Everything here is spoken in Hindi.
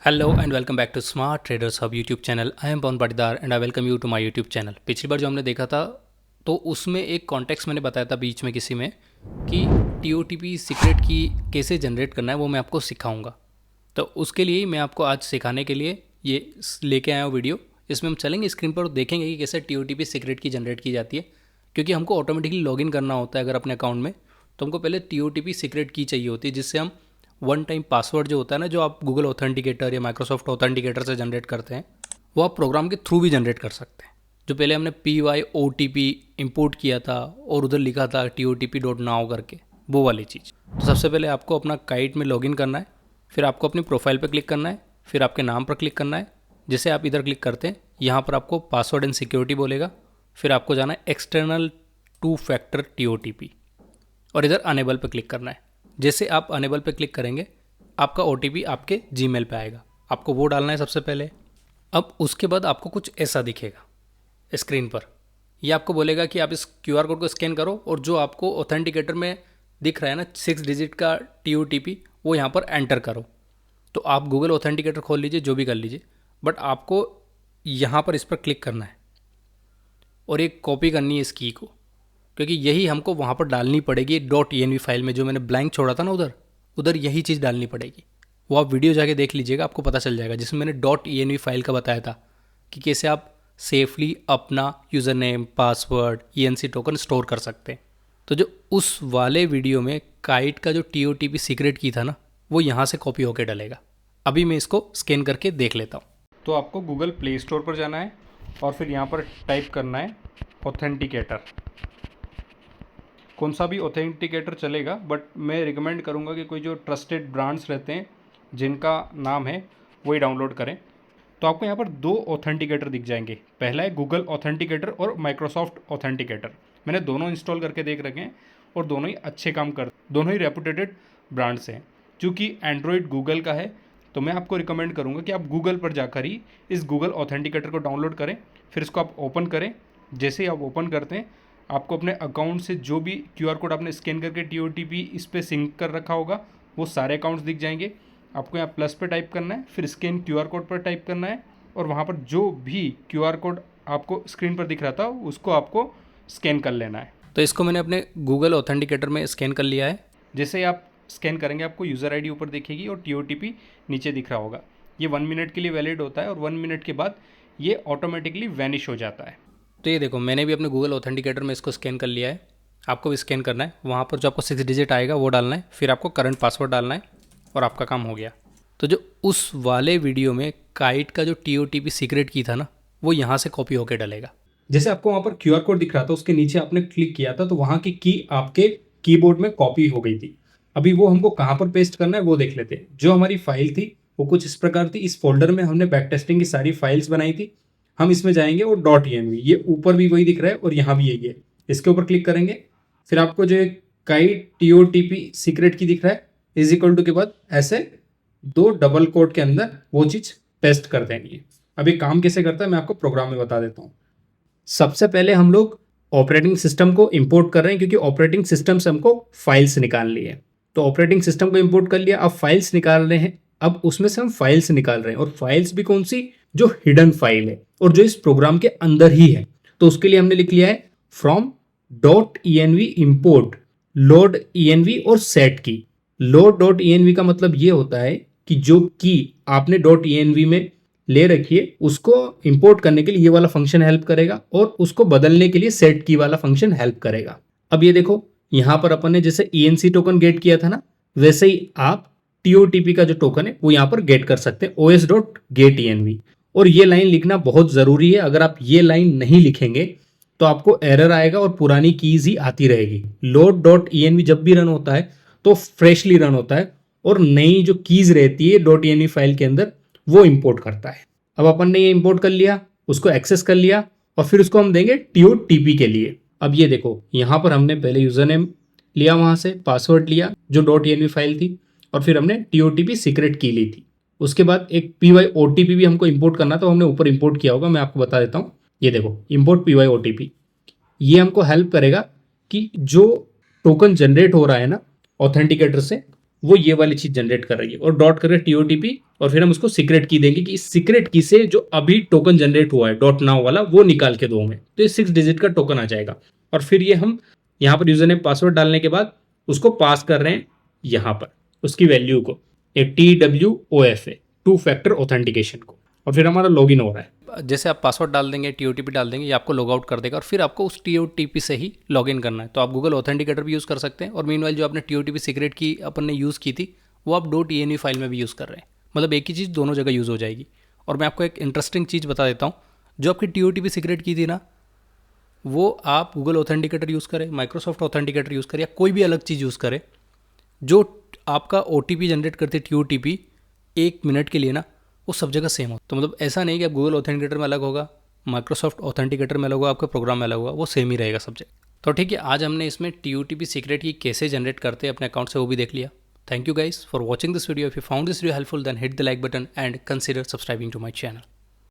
Hello and welcome back to Smart Traders Hub YouTube channel. I am Pawan Patidar and I welcome you to my YouTube channel. पिछली बार जो हमने देखा था तो उसमें एक कॉन्टेक्स्ट मैंने बताया था बीच में किसी में कि टीओटीपी सीक्रेट की कैसे जनरेट करना है, वो मैं आपको सिखाऊंगा। तो उसके लिए ही मैं आपको आज सिखाने के लिए ये लेके आया हूँ वीडियो। इसमें हम चलेंगे स्क्रीन पर और देखेंगे कि कैसे टीओटीपी सीक्रेट की जनरेट की जाती है, क्योंकि हमको ऑटोमेटिकली लॉगिन करना होता है अगर अपने अकाउंट में, तो हमको पहले टीओटीपी सीक्रेट की चाहिए होती है, जिससे हम वन टाइम पासवर्ड जो होता है ना, जो आप गूगल ऑथेंटिकेटर या माइक्रोसॉफ्ट ऑथेंटिकेटर से जनरेट करते हैं, वो आप प्रोग्राम के थ्रू भी जनरेट कर सकते हैं। जो पहले हमने PYOTP इंपोर्ट किया था और उधर लिखा था TOTP.now करके, वो वाली चीज़। तो सबसे पहले आपको अपना काइट में लॉगिन करना है, फिर आपको अपनी प्रोफाइल पर क्लिक करना है, फिर आपके नाम पर क्लिक करना है। जैसे आप इधर क्लिक करते हैं, यहाँ पर आपको पासवर्ड एंड सिक्योरिटी बोलेगा, फिर आपको जाना है एक्सटर्नल 2 फैक्टर TOTP और इधर अनेबल पर क्लिक करना है। जैसे आप अनेबल पे क्लिक करेंगे, आपका OTP आपके जीमेल पे आएगा, आपको वो डालना है सबसे पहले। अब उसके बाद आपको कुछ ऐसा दिखेगा स्क्रीन पर। ये आपको बोलेगा कि आप इस QR कोड को स्कैन करो और जो आपको ऑथेंटिकेटर में दिख रहा है ना 6 डिजिट का TOTP, वो यहाँ पर एंटर करो। तो आप गूगल ऑथेंटिकेटर खोल लीजिए, जो भी कर लीजिए, बट आपको यहाँ पर इस पर क्लिक करना है और एक कॉपी करनी है इस की को, क्योंकि यही हमको वहाँ पर डालनी पड़ेगी .env फाइल में। जो मैंने ब्लैंक छोड़ा था ना उधर उधर यही चीज़ डालनी पड़ेगी। वो आप वीडियो जाके देख लीजिएगा, आपको पता चल जाएगा, जिसमें मैंने .env फाइल का बताया था कि कैसे आप सेफली अपना user name, password, ENC token store कर सकते हैं। तो जो उस वाले वीडियो में काइट का जो TOTP सीक्रेट की था ना, वो यहाँ से कॉपी होकर डलेगा। अभी मैं इसको स्कैन करके देख लेता हूँ। तो आपको गूगल प्ले स्टोर पर जाना है और फिर यहाँ पर टाइप करना है ऑथेंटिकेटर। कौन सा भी ऑथेंटिकेटर चलेगा, बट मैं रिकमेंड करूँगा कि कोई जो ट्रस्टेड ब्रांड्स रहते हैं जिनका नाम है वही डाउनलोड करें। तो आपको यहाँ पर 2 ऑथेंटिकेटर दिख जाएंगे। पहला है गूगल ऑथेंटिकेटर और माइक्रोसॉफ्ट ऑथेंटिकेटर। मैंने दोनों इंस्टॉल करके देख रखे हैं और दोनों ही अच्छे काम कर, दोनों ही रेपुटेटेड ब्रांड्स हैं। चूँकि एंड्रॉयड गूगल का है, तो मैं आपको रिकमेंड करूँगा कि आप गूगल पर जाकर ही इस गूगल ऑथेंटिकेटर को डाउनलोड करें, फिर इसको आप ओपन करें। जैसे ही आप ओपन करते हैं, आपको अपने अकाउंट से जो भी QR कोड आपने स्कैन करके TOTP इस पर सिंक कर रखा होगा, वो सारे अकाउंट्स दिख जाएंगे। आपको यहाँ प्लस पे टाइप करना है, फिर स्कैन QR कोड पर टाइप करना है और वहाँ पर जो भी QR कोड आपको स्क्रीन पर दिख रहा था उसको आपको स्कैन कर लेना है। तो इसको मैंने अपने गूगल ऑथेंटिकेटर में स्कैन कर लिया है। जैसे आप स्कैन करेंगे, आपको यूज़र ID ऊपर दिखेगी और TOTP नीचे दिख रहा होगा। ये 1 मिनट के लिए वैलिड होता है और 1 मिनट के बाद ये ऑटोमेटिकली वैनिश हो जाता है। तो ये देखो, मैंने भी अपने गूगल ऑथेंटिकेटर में इसको स्कैन कर लिया है। आपको भी स्कैन करना है, वहाँ पर जो आपको 6 डिजिट आएगा वो डालना है, फिर आपको करंट पासवर्ड डालना है और आपका काम हो गया। तो जो उस वाले वीडियो में काइट का जो TOTP सीक्रेट की था ना, वो यहाँ से कॉपी होकर डलेगा। जैसे आपको वहाँ पर QR कोड दिख रहा था, उसके नीचे आपने क्लिक किया था तो वहाँ की आपके कीबोर्ड में कॉपी हो गई थी। अभी वो हमको कहाँ पर पेस्ट करना है वो देख लेते हैं। जो हमारी फाइल थी वो कुछ इस प्रकार थी। इस फोल्डर में हमने बैक टेस्टिंग की सारी फाइल्स बनाई थी। हम इसमें जाएंगे और .env, ये ऊपर भी वही दिख रहा है और यहाँ भी यही है। इसके ऊपर क्लिक करेंगे, फिर आपको जो काइट TOTP सीक्रेट की दिख रहा है = के बाद ऐसे 2 डबल कोट के अंदर वो चीज़ पेस्ट कर देंगे। अब ये काम कैसे करता है मैं आपको प्रोग्राम में बता देता हूँ। सबसे पहले हम लोग ऑपरेटिंग सिस्टम को इंपोर्ट कर रहे हैं, क्योंकि ऑपरेटिंग सिस्टम से हमको फाइल्स निकालनी है। तो ऑपरेटिंग सिस्टम को इंपोर्ट कर लिया, अब फाइल्स निकाल रहे हैं। अब उसमें से हम फाइल्स निकाल रहे हैं और फाइल्स भी कौन सी, जो हिडन फाइल है और जो इस प्रोग्राम के अंदर ही है। तो उसके लिए हमने लिख लिया है from .env import load env और सेट की। लोड .env का मतलब ये होता है कि जो की आपने .env में ले रखी है उसको इंपोर्ट करने के लिए ये वाला फंक्शन हेल्प करेगा और उसको बदलने के लिए सेट की वाला फंक्शन हेल्प करेगा। अब ये देखो, यहाँ पर अपन ने जैसे ENC टोकन गेट किया था ना, वैसे ही आप TOTP का जो टोकन है वो यहाँ पर गेट कर सकते हैं, os.getEnv। और ये लाइन लिखना बहुत ज़रूरी है। अगर आप ये लाइन नहीं लिखेंगे तो आपको एरर आएगा और पुरानी कीज़ ही आती रहेगी। load.env जब भी रन होता है तो फ्रेशली रन होता है और नई जो कीज़ रहती है .env फाइल के अंदर वो इंपोर्ट करता है। अब अपन ने ये इंपोर्ट कर लिया, उसको एक्सेस कर लिया और फिर उसको हम देंगे TOTP के लिए। अब ये देखो, यहाँ पर हमने पहले यूज़र नेम लिया, वहाँ से पासवर्ड लिया जो .env फाइल थी, और फिर हमने TOTP सीक्रेट की ली थी। उसके बाद एक PYOTP भी हमको इंपोर्ट करना था, हमने ऊपर इंपोर्ट किया होगा, मैं आपको बता देता हूँ। ये देखो, इंपोर्ट PYOTP, ये हमको हेल्प करेगा कि जो टोकन जनरेट हो रहा है ना ऑथेंटिकेटर से, वो ये वाली चीज जनरेट कर रही है, और डॉट करके टीओटीपी, और फिर हम उसको सीक्रेट की देंगे कि इस सीक्रेट की से जो अभी टोकन जनरेट हुआ है डॉट नाउ वाला वो निकाल के दो हमें, तो ये 6 डिजिट का टोकन आ जाएगा। और फिर ये हम यहाँ पर यूजर नेम पासवर्ड डालने के बाद उसको पास कर रहे हैं यहाँ पर उसकी वैल्यू को, एक TWOFA, टू फैक्टर ऑथेंटिकेशन को, और फिर हमारा लॉगिन हो रहा है। जैसे आप पासवर्ड डाल देंगे, टीओटीपी डाल देंगे, ये आपको लॉग आउट कर देगा और फिर आपको उस टीओटीपी से ही लॉगिन करना है। तो आप गूगल ऑथेंटिकेटर भी यूज़ कर सकते हैं, और मीनवाइल जो आपने टीओटीपी सीक्रेट की अपन ने यूज़ की थी वो आप .ini फाइल में भी यूज़ कर रहे हैं। मतलब एक ही चीज़ दोनों जगह यूज़ हो जाएगी। और मैं आपको एक इंटरेस्टिंग चीज़ बता देता हूँ, जो आपकी टीओटीपी सीक्रेट की थी ना, वो आप गूगल ऑथेंटिकेटर यूज़ करें, माइक्रोसॉफ्ट ऑथेंटिकेटर यूज़ करें, या कोई भी अलग चीज़ यूज़ करें, जो आपका OTP जनरेट करते TOTP 1 मिनट के लिए ना, वो सब जगह सेम हो। तो मतलब ऐसा नहीं कि आप गूगल ऑथेंटिकेटर में अलग होगा, माइक्रोसॉफ्ट ऑथेंटिकेटर में अलग होगा, आपके प्रोग्राम में अलग होगा, वो सेम ही रहेगा सब जगह। तो ठीक है, आज हमने इसमें TOTP सीक्रेट की कैसे जनरेट करते हैं अपने अकाउंट से वो भी देख लिया। Thank you guys for watching this video. If you found this video helpful then hit the like button and consider subscribing to my channel.